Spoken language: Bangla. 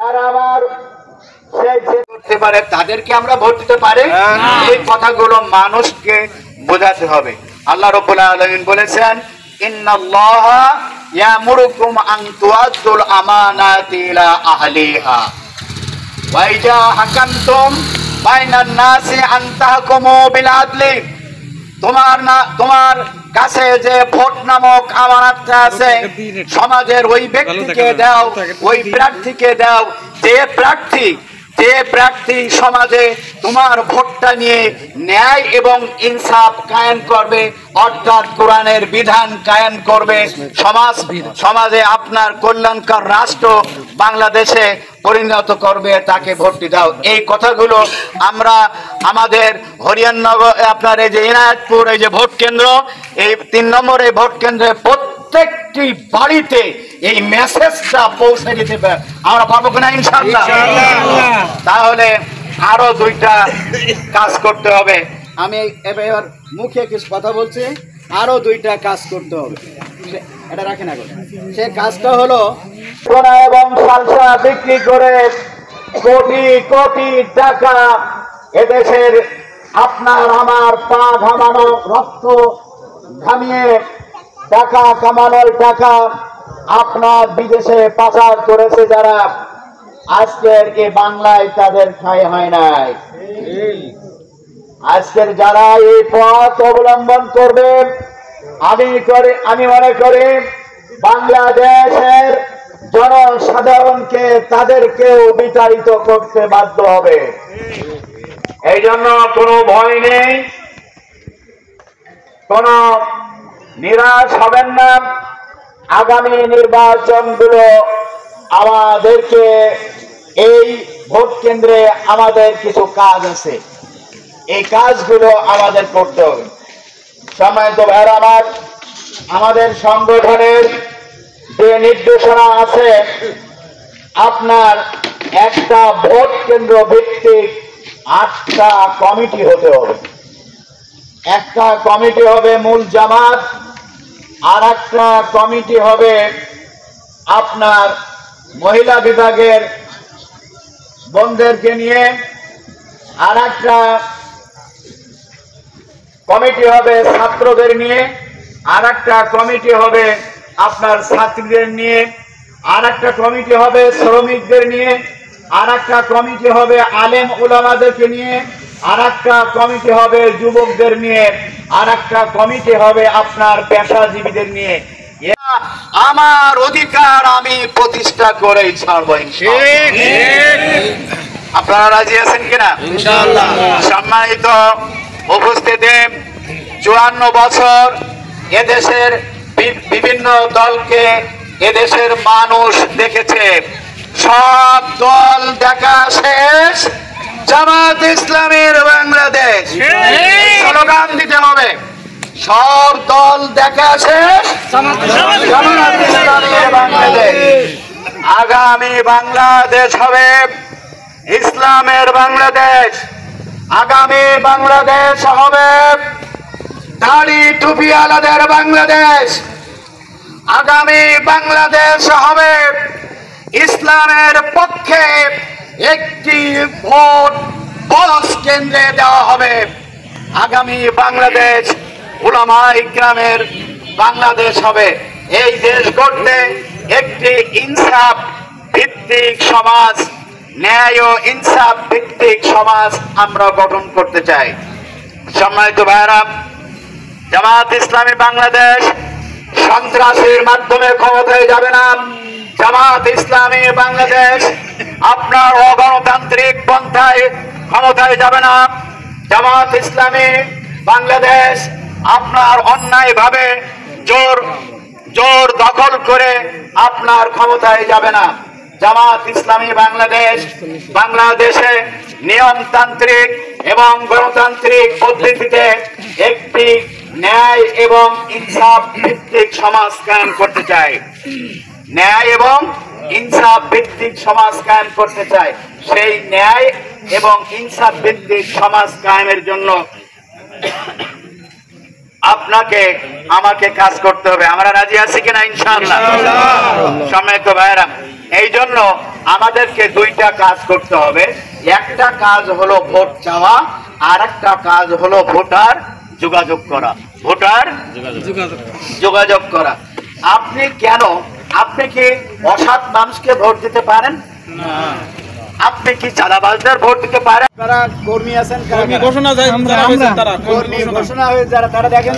আর আবার করতে পারে তাদেরকে আমরা ভোট দিতে পারি, এই কথাগুলো মানুষকে বোঝাতে হবে। আল্লাহ রাব্বুল আলামিন বলেছেন, ইন্নাল্লাহা ইয়ামুরুকুম আন তুআদ্দুল আমানাতি ইলা আহলিহা ওয়া ইযা হাকামতুম বাইনান নাসি আন তাহকুমু বিল আদলি। তোমার কাছে যে ভোট নামক আমানতটা আছে, সমাজের ওই ব্যক্তিকে দাও, ওই প্রার্থীকে দাও যে প্রার্থী সমাজে তোমার ভোটটা নিয়ে ন্যায় এবং ইনসাফ কায়েম করবে, অর্থাৎ কোরআনের বিধান কায়েম করবে, সমাজে আপনার কল্যাণকর রাষ্ট্র বাংলাদেশে পরিণত করবে, তাকে ভোটটি দাও। এই কথাগুলো আমরা আমাদের হরিয়ানগর আপনার এই যে ইনায়তপুর এই যে ভোট কেন্দ্র, এই 3 নম্বরে ভোট কেন্দ্রে প্রত্যেকটি বাড়িতে এই মেসেজটা পৌঁছে দিতে আমরা পারবো কিনা ইনশাআল্লাহ? তাহলে আরো 2টা কাজ করতে হবে। আমি এবার মুখে কিছু কথা বলছি, আরো 2টা কাজ করতে হবে। এটা রাখেন এখন। সে কাজটা হলো সোনা এবং সালসা বিক্রি করে কোটি কোটি টাকা এদেশের আপনার আমার পা ঘামানো, রক্ত ঘামিয়ে টাকা কামানোর টাকা আপনার বিদেশে পাচার করেছে যারা, আজকের এই বাংলায় তাদের ঠাঁই হয় নাই। আজকের যারা এই পথ অবলম্বন করবে, আমি মনে করি বাংলাদেশের জনসাধারণকে তাদেরকেও বিতাড়িত করতে বাধ্য হবে। এই জন্য কোনো ভয় নেই, কোনো নিরাশ হবেন না। আগামী নির্বাচনগুলো আমাদেরকে এই ভোট কেন্দ্রে আমাদের কিছু কাজ আছে, এই কাজগুলো আমাদের করতে হবে। সম্মানিত ভাইরা আমার, আমাদের সংগঠনের যে নির্দেশনা আছে, আপনার একটা ভোট কেন্দ্র ভিত্তিক 8টা কমিটি হতে হবে। একটা কমিটি হবে মূল জামাত, আর একটা কমিটি হবে আপনার মহিলা বিভাগের বোনদেরকে নিয়ে, আর একটা কমিটি হবে ছাত্রদের নিয়ে, আর একটা কমিটি হবে আপনার ছাত্রীদের নিয়ে, আর একটা কমিটি হবে শ্রমিকদের নিয়ে, আর একটা কমিটি হবে আলেম উলামাদেরকে নিয়ে, আর একটা কমিটি হবে যুবকদের নিয়ে, আর একটা কমিটি হবে আপনার পেশাজীবীদের নিয়ে। আমার অধিকার আমি প্রতিষ্ঠা করেই ছাড়ব ইনশাআল্লাহ। আপনারা রাজি আছেন কিনা? ইনশাআল্লাহ। সম্মানিত উপস্থিতি, 54 বছর এদেশের বিভিন্ন দলকে এদেশের মানুষ দেখেছে। সব দল দেখা শেষ, জামাত ইসলামীর বাংলাদেশ স্লোগান দিতে হবে। সব দল দেখা শেষ, জামাত ইসলামীর বাংলাদেশ। আগামী বাংলাদেশ হবে ইসলামের বাংলাদেশ। আগামী বাংলাদেশ হবে দাড়ি টুপিওয়ালাদের বাংলাদেশ। আগামী বাংলাদেশ হবে ইসলামের পক্ষে একটি ভোট বস কেন্দ্রে দেওয়া হবে। আগামী বাংলাদেশ উলামায়ে ইকরামের বাংলাদেশ হবে। এই দেশ গড়তে একটি ইনসাফ ভিত্তিক সমাজ, ন্যায় ও ইনসাফ ভিত্তিক সমাজ আমরা গঠন করতে চাই। সম্মানিত ভাইরা, জামাত ইসলামী বাংলাদেশ সন্ত্রাসের মাধ্যমে ক্ষমতায় যাবে না। জামাত ইসলামী বাংলাদেশ আপনার অগণতান্ত্রিক পন্থায় ক্ষমতায় যাবে না। জামাত ইসলামী বাংলাদেশ আপনার অন্যায়ভাবে জোর দখল করে আপনার ক্ষমতায় যাবে না। জামাত ইসলামী বাংলাদেশে নিয়মতান্ত্রিক এবং গণতান্ত্রিক পদ্ধতিতে একটি ন্যায় এবং ইনসাফ ভিত্তিক সমাজ কায়েম করতে চায়। ন্যায় এবং ইনসাফ ভিত্তিক সমাজ কায়েম করতে চায়। সেই ন্যায় এবং ইনসাফ ভিত্তিক সমাজ কায়েমের জন্য আপনাকে আমাকে কাজ করতে হবে। আমরা রাজি আছি কিনা ইনশাআল্লাহ? সম্মানিত ভাইরা, এই জন্য আমাদেরকে দুইটা কাজ করতে হবে। একটা কাজ হলো ভোট চাওয়া, আর একটা কাজ হলো ভোটার যোগাযোগ করা। ভোটার যোগাযোগ করা। আপনি কি অসৎ মানুষকে ভোট দিতে পারেন? আপনি কি চাঁদাবাজদের ভোট দিতে পারেন? যারা কর্মী আছেন, কর্মী ঘোষণা হয়ে যারা তারা দেখেন